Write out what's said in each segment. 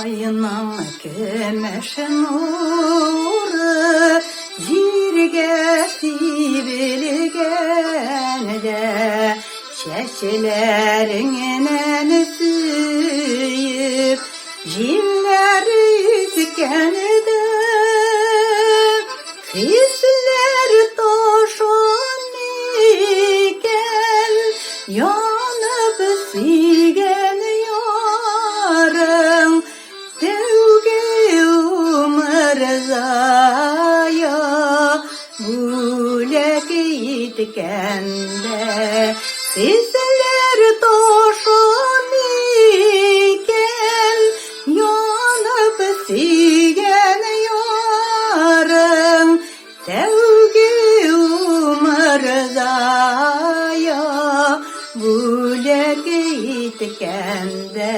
ayının kömüş nuru Jirge sivilgende Çeşilerinin süyüp Jilleri tükendi Hisler toşun iken Yanıp silgen yarın Sevgi umrzaya Bulek itkende Hisler toşun iken Yanıp silgen yarın Sevgi umrzaya Bulek itkende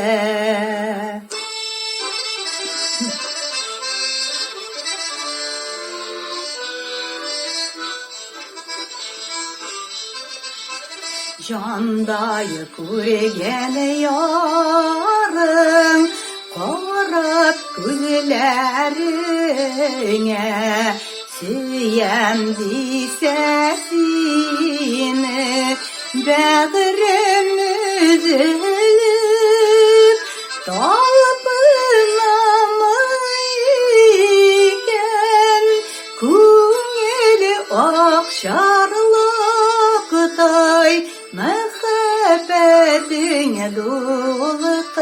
Jandayı kurgen yarın Korap gözlerine Süyemdi sesini Bağrım üzülüp Talpınamayken Kungeli okşarlıktay Mehbetine dolkınına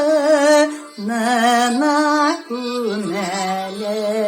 kuneler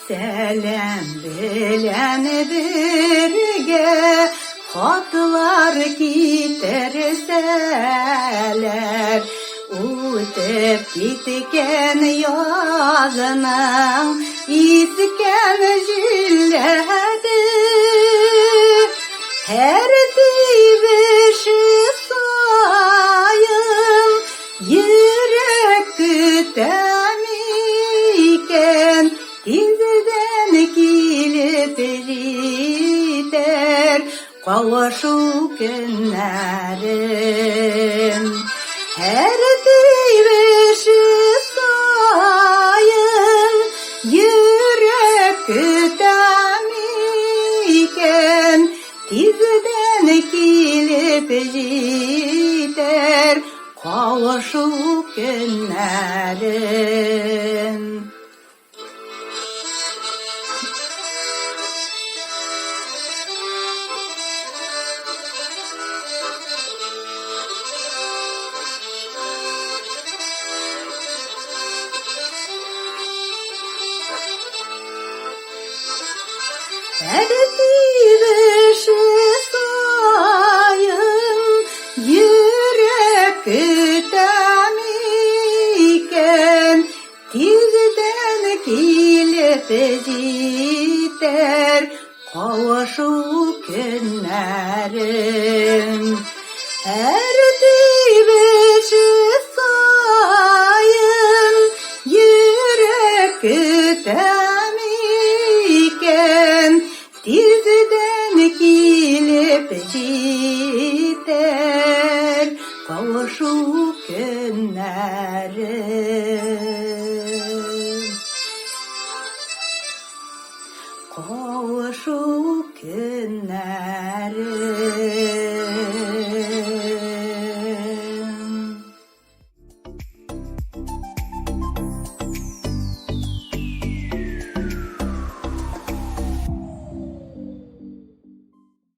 Selam bilen birge Hatlar giderseler Utıp gitken yazının İsken jilleri Her divişi sayın Yürek tütemiken Dizden kilip gider Kavuşu günlerim Her divişi sayın Yürek tütemiken Dizden kilip gider Kavuşu günlerim Her divişi sayın Yürek tütemiken Dizden kilip gider Kavuşu günlerim Her divişi sayın Yürek tütemiken Dizden kilip gider Kavuşu günlerim